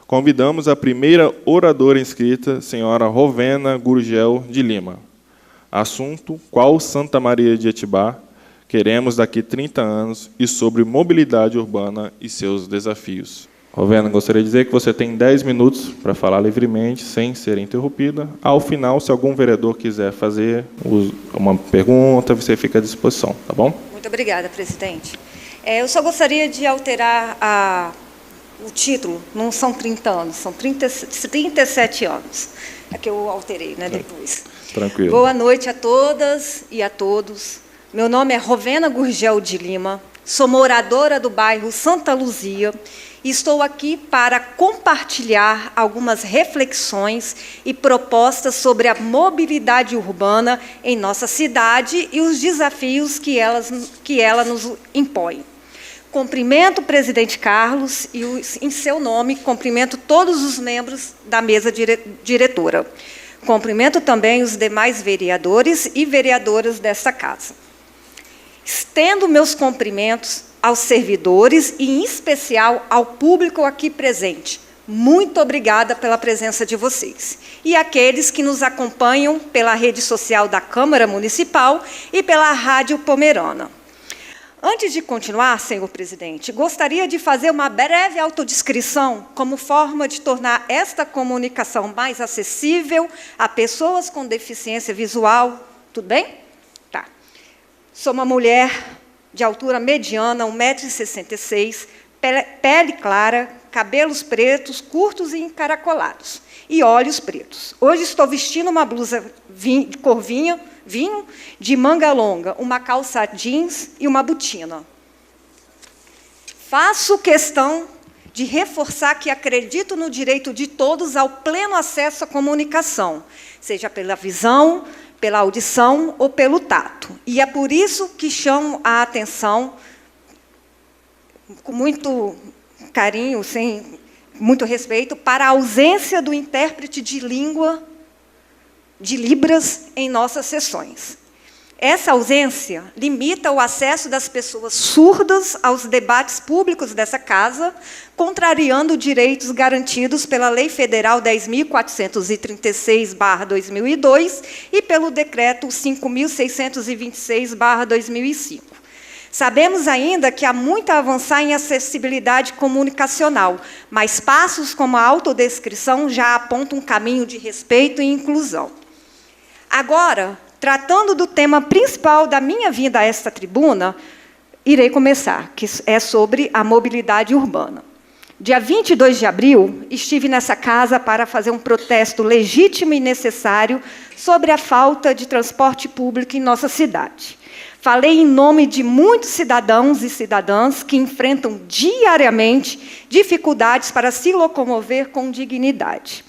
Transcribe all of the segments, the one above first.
Convidamos a primeira oradora inscrita, senhora Rovena Gurgel de Lima. Assunto: qual Santa Maria de Etibá queremos daqui 30 anos e sobre mobilidade urbana e seus desafios. Rovena, gostaria de dizer que você tem 10 minutos para falar livremente, sem ser interrompida. Ao final, se algum vereador quiser fazer uma pergunta, você fica à disposição, tá bom? Muito obrigada, presidente. Eu só gostaria de alterar o título, não são 30 anos, são 37 anos. É que eu alterei, né, depois. Tranquilo. Boa noite a todas e a todos. Meu nome é Rovena Gurgel de Lima, sou moradora do bairro Santa Luzia e estou aqui para compartilhar algumas reflexões e propostas sobre a mobilidade urbana em nossa cidade e os desafios que ela nos impõe. Cumprimento o presidente Carlos e, em seu nome, cumprimento todos os membros da mesa diretora. Cumprimento também os demais vereadores e vereadoras desta casa. Estendo meus cumprimentos aos servidores e, em especial, ao público aqui presente. Muito obrigada pela presença de vocês. E aqueles que nos acompanham pela rede social da Câmara Municipal e pela Rádio Pomerana. Antes de continuar, senhor presidente, gostaria de fazer uma breve autodescrição como forma de tornar esta comunicação mais acessível a pessoas com deficiência visual. Tudo bem? Tá. Sou uma mulher de altura mediana, 1,66 m, pele clara, cabelos pretos, curtos e encaracolados, e olhos pretos. Hoje estou vestindo uma blusa de cor vinho, de manga longa, uma calça jeans e uma botina. Faço questão de reforçar que acredito no direito de todos ao pleno acesso à comunicação, seja pela visão, pela audição ou pelo tato. E é por isso que chamo a atenção, com muito carinho, sem muito respeito, para a ausência do intérprete de língua de Libras em nossas sessões. Essa ausência limita o acesso das pessoas surdas aos debates públicos dessa casa, contrariando direitos garantidos pela Lei Federal 10.436/2002 e pelo Decreto 5.626/2005. Sabemos ainda que há muito a avançar em acessibilidade comunicacional, mas passos como a autodescrição já apontam um caminho de respeito e inclusão. Agora, tratando do tema principal da minha vinda a esta tribuna, irei começar, que é sobre a mobilidade urbana. Dia 22 de abril, estive nessa casa para fazer um protesto legítimo e necessário sobre a falta de transporte público em nossa cidade. Falei em nome de muitos cidadãos e cidadãs que enfrentam diariamente dificuldades para se locomover com dignidade.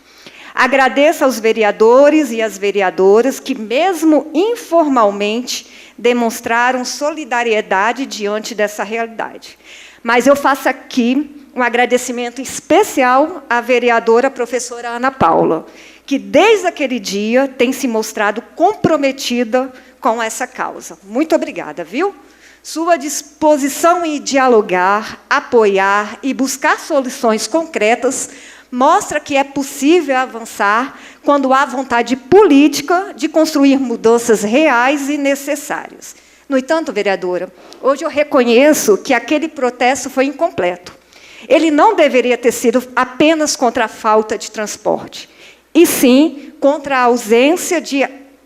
Agradeço aos vereadores e às vereadoras que, mesmo informalmente, demonstraram solidariedade diante dessa realidade. Mas eu faço aqui um agradecimento especial à vereadora professora Ana Paula, que, desde aquele dia, tem se mostrado comprometida com essa causa. Muito obrigada, viu? Sua disposição em dialogar, apoiar e buscar soluções concretas mostra que é possível avançar quando há vontade política de construir mudanças reais e necessárias. No entanto, vereadora, hoje eu reconheço que aquele protesto foi incompleto. Ele não deveria ter sido apenas contra a falta de transporte, e sim contra a ausência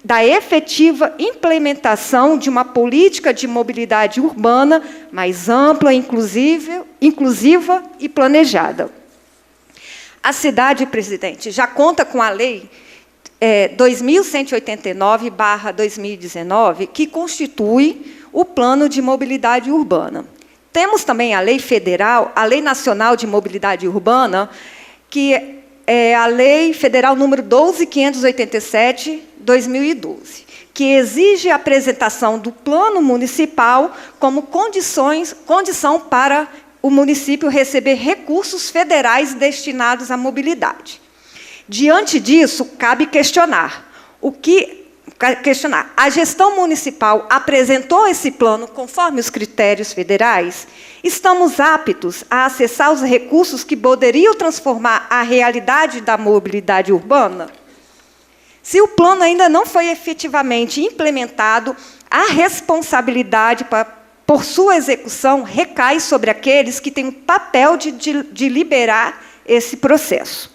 da efetiva implementação de uma política de mobilidade urbana mais ampla, inclusiva e planejada. A cidade, presidente, já conta com a Lei 2.189/2019, que constitui o Plano de Mobilidade Urbana. Temos também a Lei Federal, a Lei Nacional de Mobilidade Urbana, que é a Lei Federal número 12.587/2012, que exige a apresentação do Plano Municipal como condição para o município receber recursos federais destinados à mobilidade. Diante disso, cabe questionar questionar. A gestão municipal apresentou esse plano conforme os critérios federais? Estamos aptos a acessar os recursos que poderiam transformar a realidade da mobilidade urbana? Se o plano ainda não foi efetivamente implementado, a responsabilidade por sua execução recai sobre aqueles que têm o papel de liberar esse processo.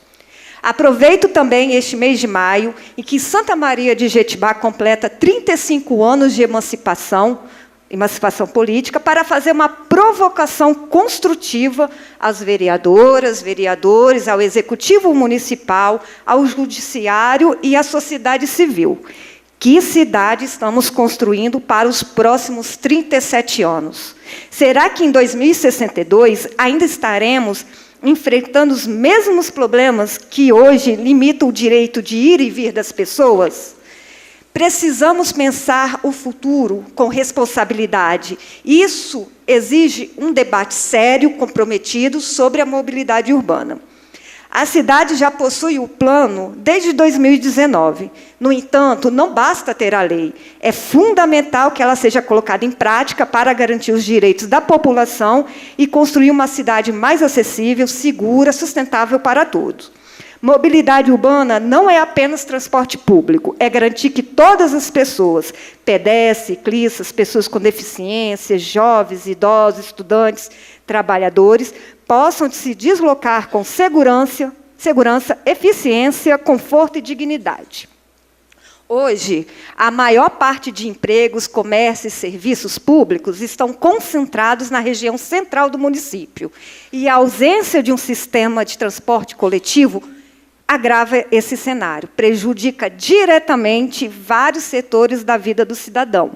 Aproveito também este mês de maio, em que Santa Maria de Jetibá completa 35 anos de emancipação política, para fazer uma provocação construtiva às vereadoras, vereadores, ao Executivo Municipal, ao Judiciário e à sociedade civil. Que cidade estamos construindo para os próximos 37 anos? Será que em 2062 ainda estaremos enfrentando os mesmos problemas que hoje limitam o direito de ir e vir das pessoas? Precisamos pensar o futuro com responsabilidade. Isso exige um debate sério, comprometido, sobre a mobilidade urbana. A cidade já possui o plano desde 2019. No entanto, não basta ter a lei. É fundamental que ela seja colocada em prática para garantir os direitos da população e construir uma cidade mais acessível, segura, sustentável para todos. Mobilidade urbana não é apenas transporte público, é garantir que todas as pessoas, pedestres, ciclistas, pessoas com deficiência, jovens, idosos, estudantes, trabalhadores, possam se deslocar com segurança, eficiência, conforto e dignidade. Hoje, a maior parte de empregos, comércios e serviços públicos estão concentrados na região central do município. E a ausência de um sistema de transporte coletivo agrava esse cenário, prejudica diretamente vários setores da vida do cidadão.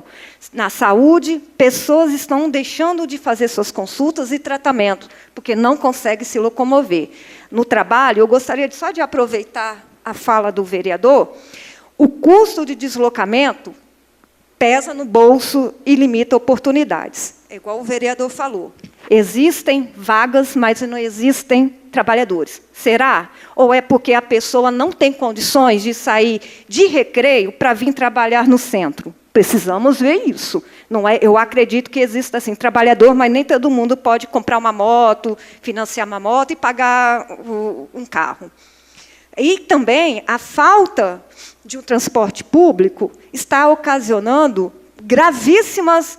Na saúde, pessoas estão deixando de fazer suas consultas e tratamentos, porque não conseguem se locomover. No trabalho, eu gostaria só de aproveitar a fala do vereador. O custo de deslocamento pesa no bolso e limita oportunidades. É igual o vereador falou. Existem vagas, mas não existem trabalhadores. Será? Ou é porque a pessoa não tem condições de sair de recreio para vir trabalhar no centro? Precisamos ver isso. Não é? Eu acredito que exista assim, trabalhador, mas nem todo mundo pode comprar uma moto, financiar uma moto e pagar um carro. E também a falta de um transporte público está ocasionando gravíssimas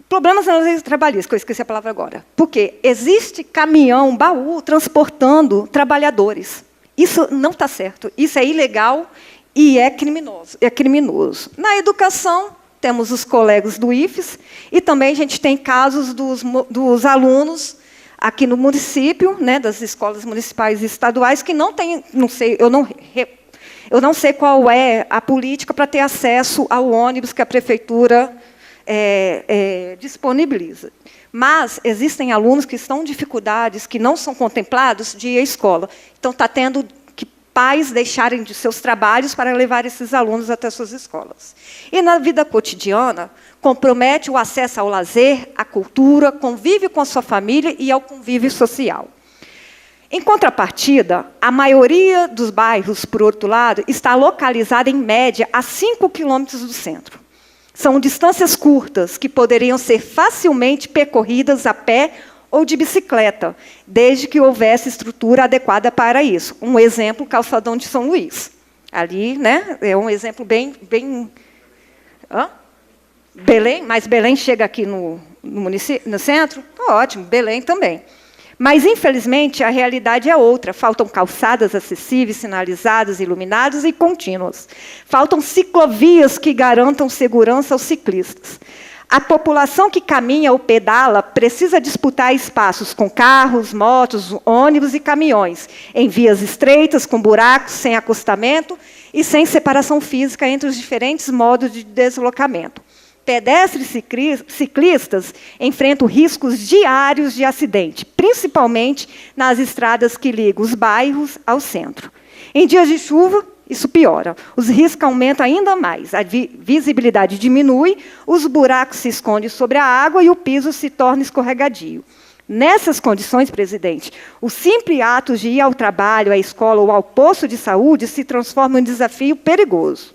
problemas nas leis trabalhistas, que eu esqueci a palavra agora. Porque existe caminhão, baú, transportando trabalhadores. Isso não está certo. Isso é ilegal e é criminoso. Na educação, temos os colegas do IFES, e também a gente tem casos dos alunos aqui no município, né, das escolas municipais e estaduais, que não têm, eu não sei qual é a política para ter acesso ao ônibus que a prefeitura disponibiliza. Mas existem alunos que estão em dificuldades, que não são contemplados de ir à escola. Então, está tendo que pais deixarem de seus trabalhos para levar esses alunos até suas escolas. E, na vida cotidiana, compromete o acesso ao lazer, à cultura, convívio com a sua família e ao convívio social. Em contrapartida, a maioria dos bairros, por outro lado, está localizada, em média, a 5 quilômetros do centro. São distâncias curtas, que poderiam ser facilmente percorridas a pé ou de bicicleta, desde que houvesse estrutura adequada para isso. Um exemplo, o calçadão de São Luís. Ali, né, é um exemplo bem... Belém, mas Belém chega aqui no centro? Ótimo, Belém também. Mas, infelizmente, a realidade é outra. Faltam calçadas acessíveis, sinalizadas, iluminadas e contínuas. Faltam ciclovias que garantam segurança aos ciclistas. A população que caminha ou pedala precisa disputar espaços com carros, motos, ônibus e caminhões, em vias estreitas, com buracos, sem acostamento e sem separação física entre os diferentes modos de deslocamento. Pedestres e ciclistas enfrentam riscos diários de acidente, principalmente nas estradas que ligam os bairros ao centro. Em dias de chuva, isso piora. Os riscos aumentam ainda mais. A visibilidade diminui, os buracos se escondem sobre a água e o piso se torna escorregadio. Nessas condições, presidente, o simples ato de ir ao trabalho, à escola ou ao posto de saúde se transforma em um desafio perigoso.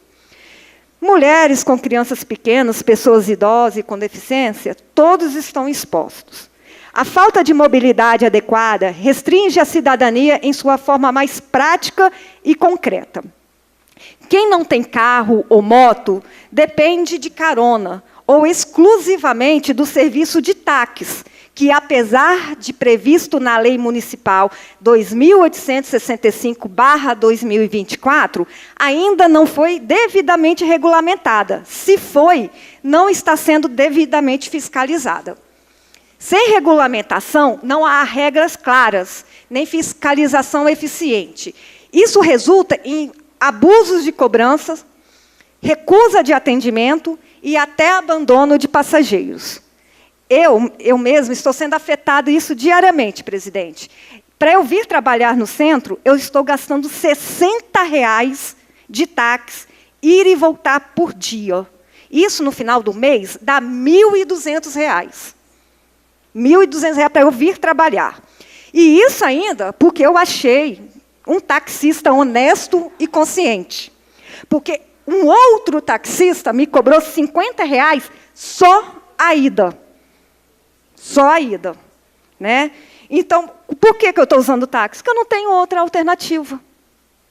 Mulheres com crianças pequenas, pessoas idosas e com deficiência, todos estão expostos. A falta de mobilidade adequada restringe a cidadania em sua forma mais prática e concreta. Quem não tem carro ou moto depende de carona ou exclusivamente do serviço de táxi, que, apesar de previsto na Lei Municipal 2.865/2024, ainda não foi devidamente regulamentada. Se foi, não está sendo devidamente fiscalizada. Sem regulamentação, não há regras claras, nem fiscalização eficiente. Isso resulta em abusos de cobranças, recusa de atendimento e até abandono de passageiros. Eu mesmo estou sendo afetada isso diariamente, presidente. Para eu vir trabalhar no centro, eu estou gastando R$ 60 de táxi, ir e voltar por dia. Isso, no final do mês, dá R$ 1.200. R$ 1.200 para eu vir trabalhar. E isso ainda porque eu achei um taxista honesto e consciente. Porque um outro taxista me cobrou R$ 50 só a ida. Só a ida. Né? Então, por que eu estou usando táxi? Porque eu não tenho outra alternativa.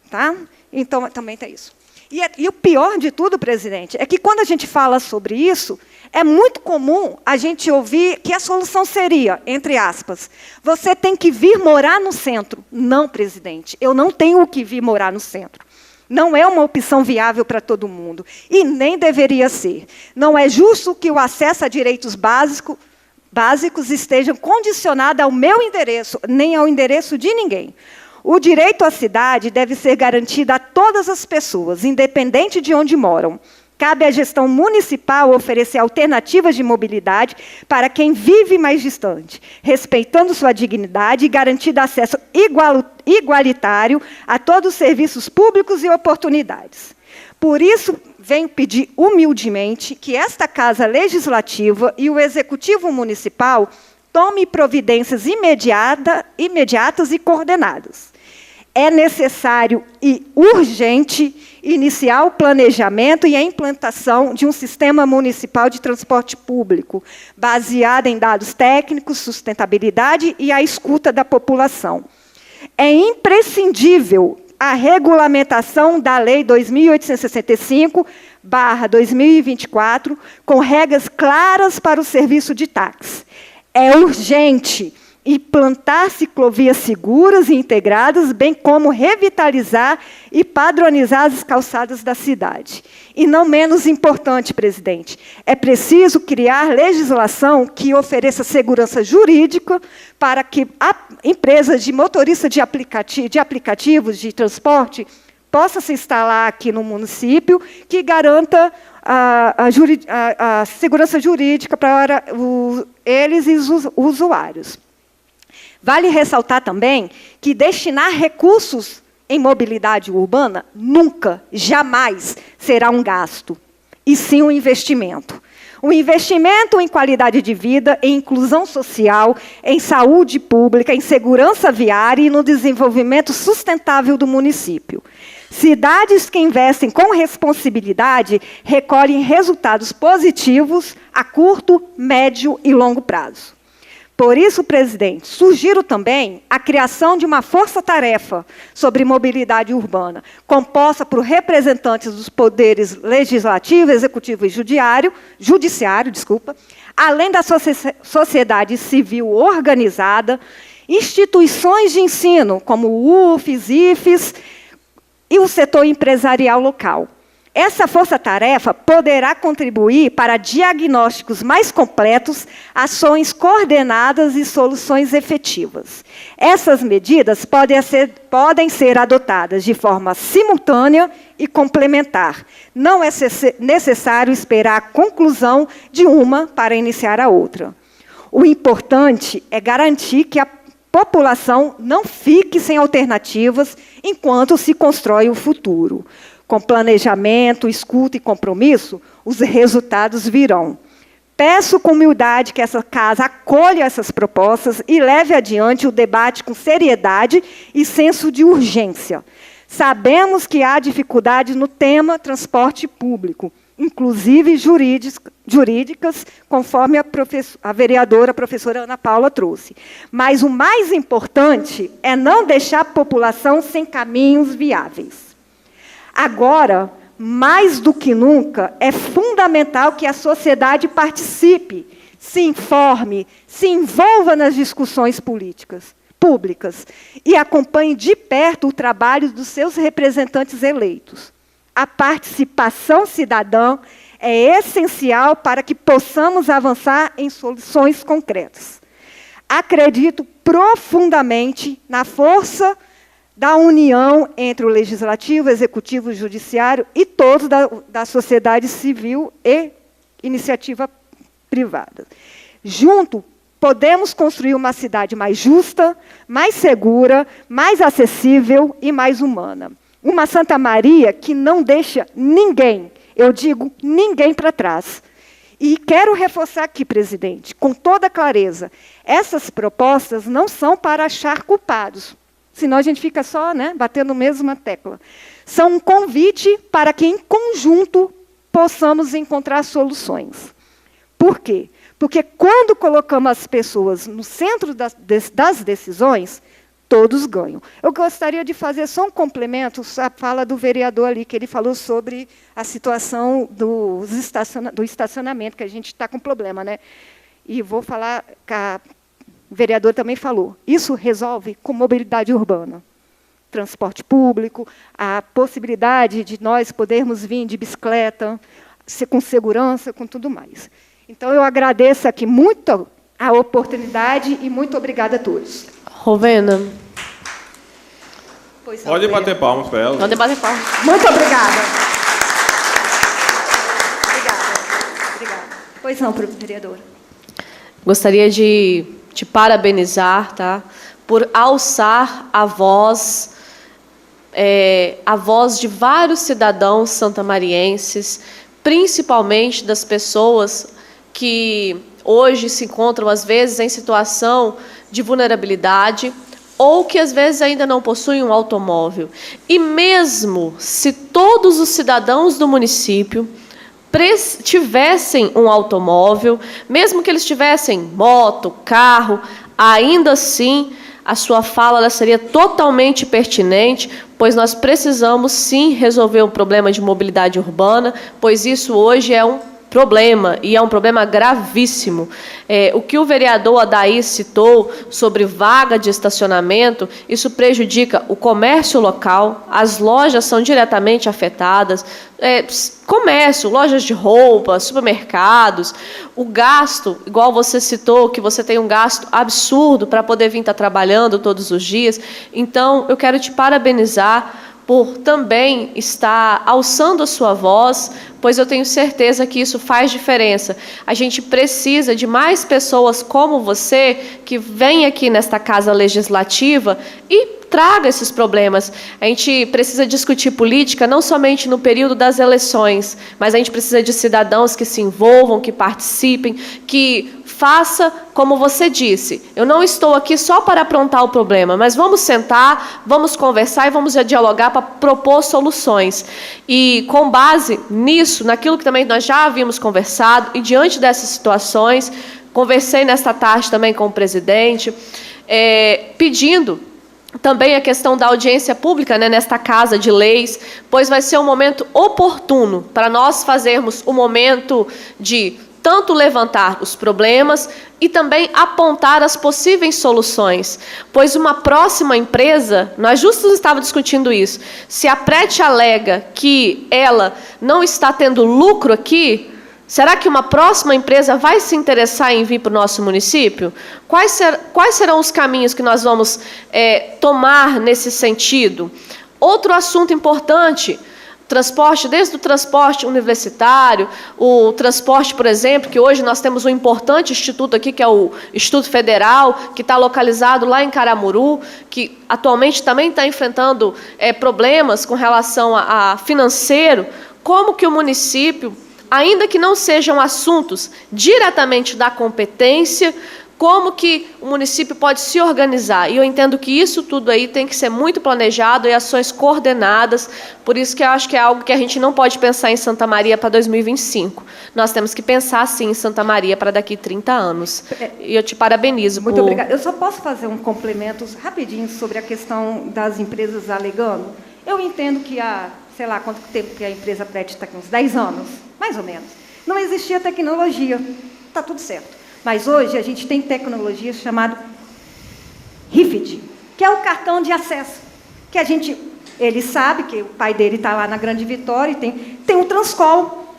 Tá? Então, também tem isso. E o pior de tudo, presidente, é que quando a gente fala sobre isso, é muito comum a gente ouvir que a solução seria, entre aspas, você tem que vir morar no centro. Não, presidente, eu não tenho que vir morar no centro. Não é uma opção viável para todo mundo. E nem deveria ser. Não é justo que o acesso a direitos básicos esteja condicionado ao meu endereço, nem ao endereço de ninguém. O direito à cidade deve ser garantido a todas as pessoas, independente de onde moram. Cabe à gestão municipal oferecer alternativas de mobilidade para quem vive mais distante, respeitando sua dignidade e garantindo acesso igualitário a todos os serviços públicos e oportunidades. Por isso, venho pedir humildemente que esta Casa Legislativa e o Executivo Municipal tome providências imediatas e coordenadas. É necessário e urgente iniciar o planejamento e a implantação de um sistema municipal de transporte público, baseado em dados técnicos, sustentabilidade e a escuta da população. É imprescindível a regulamentação da Lei 2.865/2024, com regras claras para o serviço de táxi. É urgente implantar ciclovias seguras e integradas, bem como revitalizar e padronizar as calçadas da cidade. E não menos importante, presidente, é preciso criar legislação que ofereça segurança jurídica para que a empresa de motorista de aplicativos de transporte possa se instalar aqui no município, que garanta a segurança jurídica para eles e os usuários. Vale ressaltar também que destinar recursos em mobilidade urbana nunca, jamais será um gasto, e sim um investimento. Um investimento em qualidade de vida, em inclusão social, em saúde pública, em segurança viária e no desenvolvimento sustentável do município. Cidades que investem com responsabilidade recolhem resultados positivos a curto, médio e longo prazo. Por isso, presidente, sugiro também a criação de uma força-tarefa sobre mobilidade urbana, composta por representantes dos poderes legislativo, executivo e judiciário, além da sociedade civil organizada, instituições de ensino, como o UFES, IFES, e o setor empresarial local. Essa força-tarefa poderá contribuir para diagnósticos mais completos, ações coordenadas e soluções efetivas. Essas medidas podem ser adotadas de forma simultânea e complementar. Não é necessário esperar a conclusão de uma para iniciar a outra. O importante é garantir que a população não fique sem alternativas enquanto se constrói o futuro. Com planejamento, escuta e compromisso, os resultados virão. Peço com humildade que essa casa acolha essas propostas e leve adiante o debate com seriedade e senso de urgência. Sabemos que há dificuldades no tema transporte público, inclusive jurídicas, conforme a vereadora, a professora Ana Paula trouxe. Mas o mais importante é não deixar a população sem caminhos viáveis. Agora, mais do que nunca, é fundamental que a sociedade participe, se informe, se envolva nas discussões públicas e acompanhe de perto o trabalho dos seus representantes eleitos. A participação cidadã é essencial para que possamos avançar em soluções concretas. Acredito profundamente na força da união entre o Legislativo, o Executivo, o Judiciário e todos da sociedade civil e iniciativa privada. Junto, podemos construir uma cidade mais justa, mais segura, mais acessível e mais humana. Uma Santa Maria que não deixa ninguém, eu digo ninguém para trás. E quero reforçar aqui, presidente, com toda clareza, essas propostas não são para achar culpados, senão a gente fica só, né, batendo a mesma tecla. São um convite para que, em conjunto, possamos encontrar soluções. Por quê? Porque quando colocamos as pessoas no centro das decisões, todos ganham. Eu gostaria de fazer só um complemento à fala do vereador ali, que ele falou sobre a situação do estacionamento, que a gente está com problema, né? E vou falar, que o vereador também falou, isso resolve com mobilidade urbana. Transporte público, a possibilidade de nós podermos vir de bicicleta, com segurança, com tudo mais. Então, eu agradeço aqui muito a oportunidade e muito obrigada a todos. Rovena. Pode bater palmas para ela. Pode bater palmas. Muito obrigada. Obrigada. Pois não, vereadora. Gostaria de te parabenizar, tá, por alçar a voz de vários cidadãos santamarienses, principalmente das pessoas que hoje se encontram, às vezes, em situação de vulnerabilidade ou que, às vezes, ainda não possuem um automóvel. E mesmo se todos os cidadãos do município tivessem um automóvel, mesmo que eles tivessem moto, carro, ainda assim, a sua fala ela seria totalmente pertinente, pois nós precisamos, sim, resolver o problema de mobilidade urbana, pois isso hoje é um problema, e é um problema gravíssimo. O que o vereador Adair citou sobre vaga de estacionamento, isso prejudica o comércio local, as lojas são diretamente afetadas, comércio, lojas de roupa, supermercados, o gasto, igual você citou, que você tem um gasto absurdo para poder vir estar trabalhando todos os dias. Então, eu quero te parabenizar por também estar alçando a sua voz, pois eu tenho certeza que isso faz diferença. A gente precisa de mais pessoas como você, que vem aqui nesta Casa Legislativa e traga esses problemas. A gente precisa discutir política não somente no período das eleições, mas a gente precisa de cidadãos que se envolvam, que participem, que faça como você disse. Eu não estou aqui só para aprontar o problema, mas vamos sentar, vamos conversar e vamos dialogar para propor soluções. E com base nisso, naquilo que também nós já havíamos conversado, e diante dessas situações, conversei nesta tarde também com o presidente, pedindo também a questão da audiência pública, né, nesta Casa de Leis, pois vai ser um momento oportuno para nós fazermos o momento de tanto levantar os problemas e também apontar as possíveis soluções, pois uma próxima empresa, nós justos estávamos discutindo isso, se a Prete alega que ela não está tendo lucro aqui, será que uma próxima empresa vai se interessar em vir para o nosso município? Quais serão os caminhos que nós vamos tomar nesse sentido? Outro assunto importante, transporte, desde o transporte universitário, o transporte, por exemplo, que hoje nós temos um importante instituto aqui, que é o Instituto Federal, que está localizado lá em Caramuru, que atualmente também está enfrentando problemas com relação a financeiro. Como que o município ainda que não sejam assuntos diretamente da competência, como que o município pode se organizar. E eu entendo que isso tudo aí tem que ser muito planejado e ações coordenadas, por isso que eu acho que é algo que a gente não pode pensar em Santa Maria para 2025. Nós temos que pensar, sim, em Santa Maria para daqui 30 anos. E eu te parabenizo. Muito obrigada. Eu só posso fazer um complemento rapidinho sobre a questão das empresas alegando? Eu entendo que há, sei lá, quanto tempo que a empresa Pret está aqui, uns 10 anos, mais ou menos. Não existia tecnologia, está tudo certo. Mas hoje a gente tem tecnologia chamada RIFID, que é o cartão de acesso, que ele sabe que o pai dele está lá na Grande Vitória e tem um Transcol.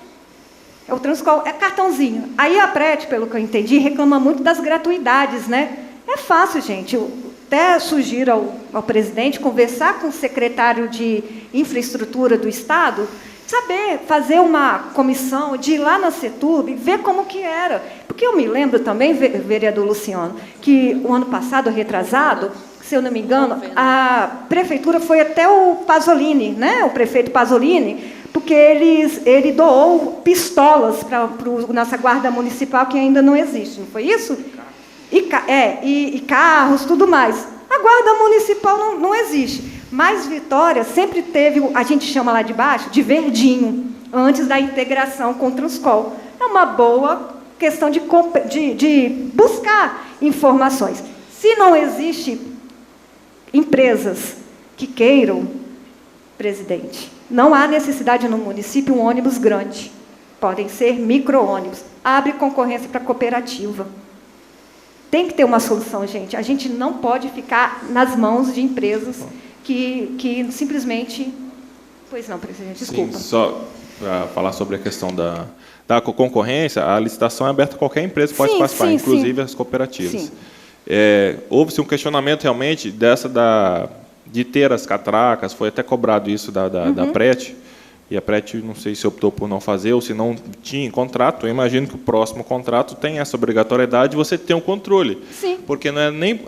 O Transcol é cartãozinho. Aí a Pret, pelo que eu entendi, reclama muito das gratuidades, né? É fácil, gente. Eu até sugiro ao presidente conversar com o secretário de Infraestrutura do Estado, saber fazer uma comissão, de ir lá na CETURB, ver como que era. Porque eu me lembro também, vereador Luciano, que o ano passado, retrasado, se eu não me engano, a prefeitura foi até o Pasolini, né? O prefeito Pasolini, porque ele doou pistolas para a nossa guarda municipal, que ainda não existe, não foi isso? E carros, tudo mais. A guarda municipal não existe. Mas Vitória sempre teve, a gente chama lá de baixo, de verdinho, antes da integração com o Transcol. É uma boa questão de buscar informações. Se não existe empresas que queiram, presidente, não há necessidade no município um ônibus grande. Podem ser micro-ônibus. Abre concorrência para a cooperativa. Tem que ter uma solução, gente. A gente não pode ficar nas mãos de empresas que simplesmente... Pois não, presidente, desculpa. Sim, só para falar sobre a questão da concorrência, a licitação é aberta a qualquer empresa que pode participar, inclusive as cooperativas. Houve-se um questionamento realmente de ter as catracas, foi até cobrado isso da Pret, e a Pret não sei se optou por não fazer ou se não tinha contrato. Eu imagino que o próximo contrato tem essa obrigatoriedade de você ter um controle. Sim. Porque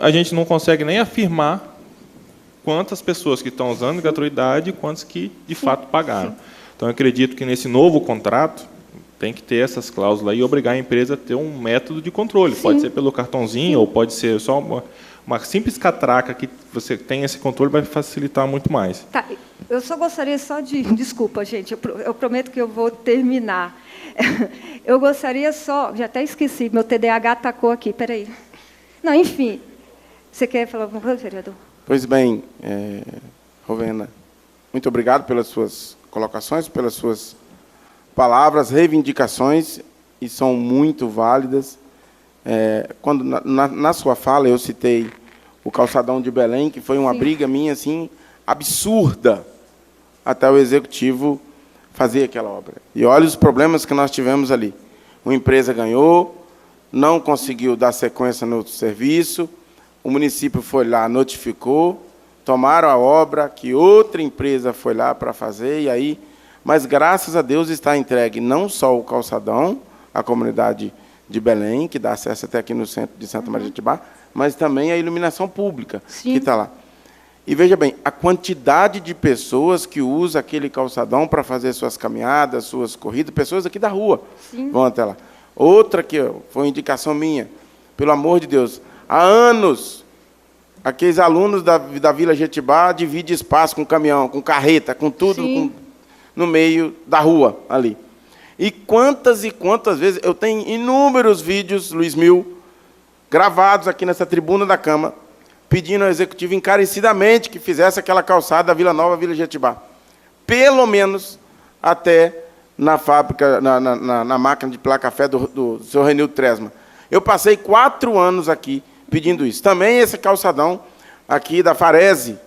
a gente não consegue nem afirmar quantas pessoas que estão usando gratuidade e quantas que, de fato, pagaram. Sim. Então, eu acredito que, nesse novo contrato, tem que ter essas cláusulas e obrigar a empresa a ter um método de controle. Sim. Pode ser pelo cartãozinho, ou pode ser só uma simples catraca que você tem esse controle, vai facilitar muito mais. Tá. Eu só gostaria de... Desculpa, gente, eu prometo que eu vou terminar. Eu gostaria só... Já até esqueci, meu TDAH atacou aqui, peraí. Não, enfim. Você quer falar alguma coisa, vereador? Pois bem, Rovena, muito obrigado pelas suas colocações, pelas suas palavras, reivindicações, e são muito válidas. Quando na sua fala eu citei o calçadão de Belém, que foi uma briga minha assim absurda até o executivo fazer aquela obra. E olha os problemas que nós tivemos ali. Uma empresa ganhou, não conseguiu dar sequência no serviço, o município foi lá, notificou, tomaram a obra, que outra empresa foi lá para fazer, e aí, mas graças a Deus está entregue não só o calçadão, a comunidade de Belém, que dá acesso até aqui no centro de Santa Maria de Iatibá, mas também a iluminação pública, que está lá. E veja bem, a quantidade de pessoas que usam aquele calçadão para fazer suas caminhadas, suas corridas, pessoas aqui da rua vão até lá. Outra que foi indicação minha, pelo amor de Deus, há anos, aqueles alunos da Vila Jetibá dividem espaço com caminhão, com carreta, com tudo no meio da rua ali. E quantas vezes, eu tenho inúmeros vídeos, Luiz Mil, gravados aqui nessa tribuna da Câmara, pedindo ao Executivo encarecidamente que fizesse aquela calçada da Vila Nova, Vila Jetibá. Pelo menos até na fábrica, na máquina de pilar café do seu Renildo Tresma. Eu passei 4 anos aqui pedindo isso. Também esse calçadão aqui da Farese,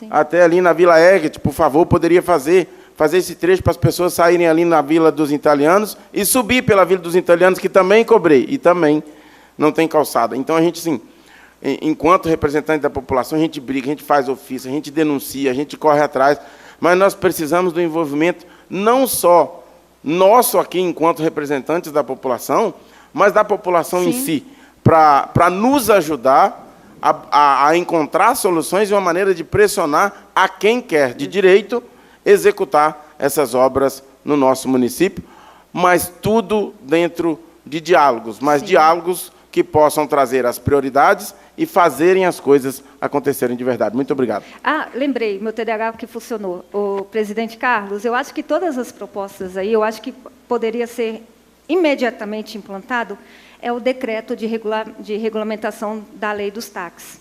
até ali na Vila Egget, por favor, poderia fazer esse trecho para as pessoas saírem ali na Vila dos Italianos e subir pela Vila dos Italianos, que também cobrei, e também não tem calçada. Então, a gente, sim, enquanto representante da população, a gente briga, a gente faz ofício, a gente denuncia, a gente corre atrás, mas nós precisamos do envolvimento não só nosso aqui, enquanto representantes da população, mas da população em si, para nos ajudar a encontrar soluções e uma maneira de pressionar a quem quer, de direito, executar essas obras no nosso município. mas tudo dentro de diálogos, mas Sim. diálogos que possam trazer as prioridades e fazerem as coisas acontecerem de verdade. Muito obrigado. Ah, lembrei, meu TDAH que funcionou. O presidente Carlos, eu acho que todas as propostas aí, eu acho que poderia ser imediatamente implantado, é o decreto de regulamentação da lei dos táxis.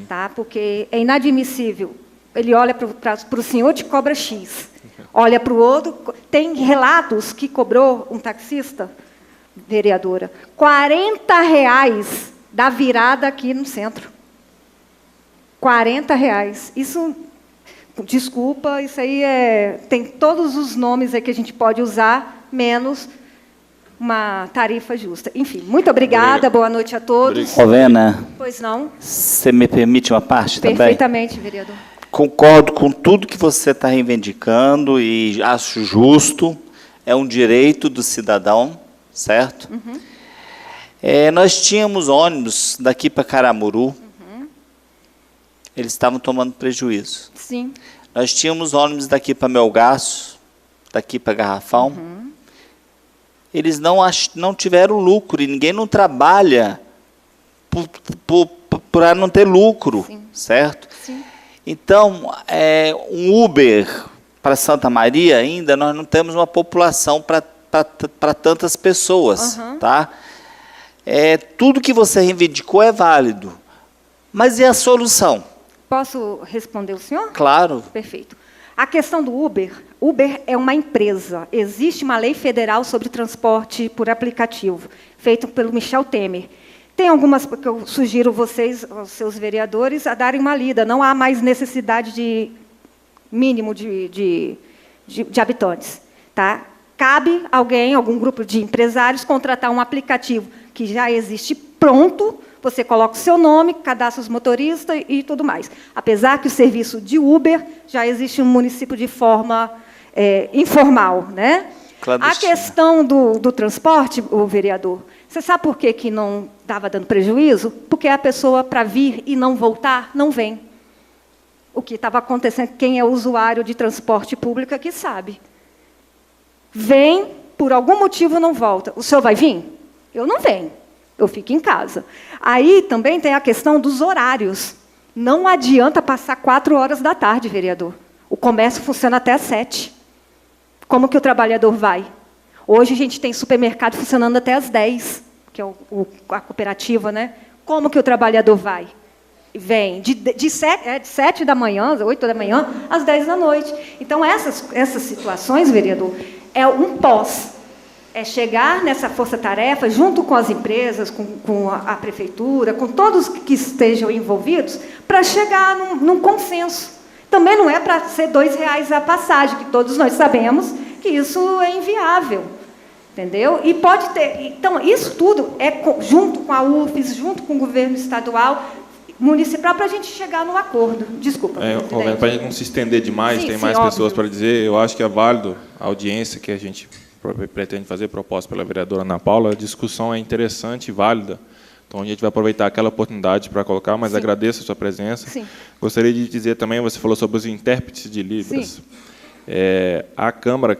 Tá? Porque é inadmissível. Ele olha para o senhor de cobra X, olha para o outro. Tem relatos que cobrou um taxista, vereadora, R$40 da virada aqui no centro. R$40. Isso, desculpa, isso aí tem todos os nomes aí que a gente pode usar, menos uma tarifa justa. Enfim, muito obrigada, boa noite a todos. Rovena, Pois não? você me permite uma parte também? Perfeitamente, vereador. Concordo com tudo que você está reivindicando e acho justo, é um direito do cidadão, certo? Nós tínhamos ônibus daqui para Caramuru, eles estavam tomando prejuízo. Sim. Nós tínhamos ônibus daqui para Melgaço, daqui para Garrafão, eles não tiveram lucro, e ninguém não trabalha para não ter lucro, Sim. certo? Sim. Então, um Uber para Santa Maria ainda, nós não temos uma população para tantas pessoas, tá? Tudo que você reivindicou é válido, mas e a solução? Posso responder o senhor? Claro. Perfeito. A questão do Uber é uma empresa. Existe uma lei federal sobre transporte por aplicativo, feita pelo Michel Temer. Tem algumas que eu sugiro vocês, os seus vereadores, a darem uma lida. Não há mais necessidade de mínimo de habitantes. Tá? Cabe alguém, algum grupo de empresários, contratar um aplicativo que já existe pronto, você coloca o seu nome, cadastra os motoristas e tudo mais. Apesar que o serviço de Uber já existe no município de forma informal. Né? A questão do transporte, o vereador, você sabe por que não estava dando prejuízo? Porque a pessoa, para vir e não voltar, não vem. O que estava acontecendo, quem é usuário de transporte público aqui sabe. Vem, por algum motivo não volta. O senhor vai vir? Eu não venho, eu fico em casa. Aí também tem a questão dos horários. Não adianta passar 4 horas da tarde, vereador. O comércio funciona até às 7. Como que o trabalhador vai? Hoje a gente tem supermercado funcionando até às 10, que é a cooperativa, né? Como que o trabalhador vai? Vem de 7 da manhã, 8 da manhã, às 10 da noite. Então, essas situações, vereador, é um pós. É chegar nessa força-tarefa, junto com as empresas, com a prefeitura, com todos que estejam envolvidos, para chegar num consenso. Também não é para ser R$2 a passagem, que todos nós sabemos que isso é inviável. Entendeu? E pode ter. Então, isso tudo é junto com a UFES, junto com o governo estadual, municipal, para a gente chegar num acordo. Desculpa, presidente. Para a gente não se estender demais, tem mais pessoas para dizer, eu acho que é válido a audiência que a gente pretende fazer, proposta pela vereadora Ana Paula, a discussão é interessante e válida. Então, a gente vai aproveitar aquela oportunidade para colocar, mas agradeço a sua presença. Sim. Gostaria de dizer também, você falou sobre os intérpretes de Libras. A Câmara,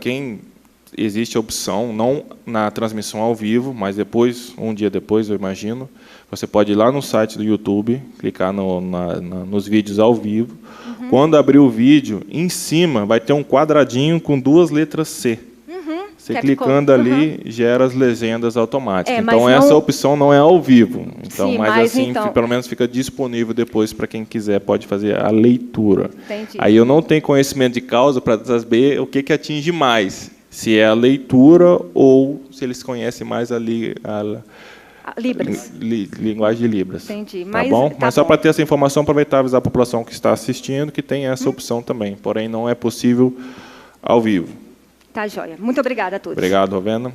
existe a opção, não na transmissão ao vivo, mas depois, um dia depois, eu imagino, você pode ir lá no site do YouTube, clicar nos vídeos ao vivo. Quando abrir o vídeo, em cima vai ter um quadradinho com 2 letras C. Você clicando ali, gera as legendas automáticas. Então, essa opção não é ao vivo. Então, Sim, mas assim, pelo menos fica disponível depois para quem quiser, pode fazer a leitura. Entendi. Aí eu não tenho conhecimento de causa para saber o que atinge mais. Se é a leitura ou se eles conhecem mais a Libras. Linguagem de Libras. Entendi. Tá bom? Mas só para ter essa informação, aproveitar e avisar a população que está assistindo que tem essa opção também. Porém, não é possível ao vivo. Tá, joia. Muito obrigada a todos. Obrigado, Rovena.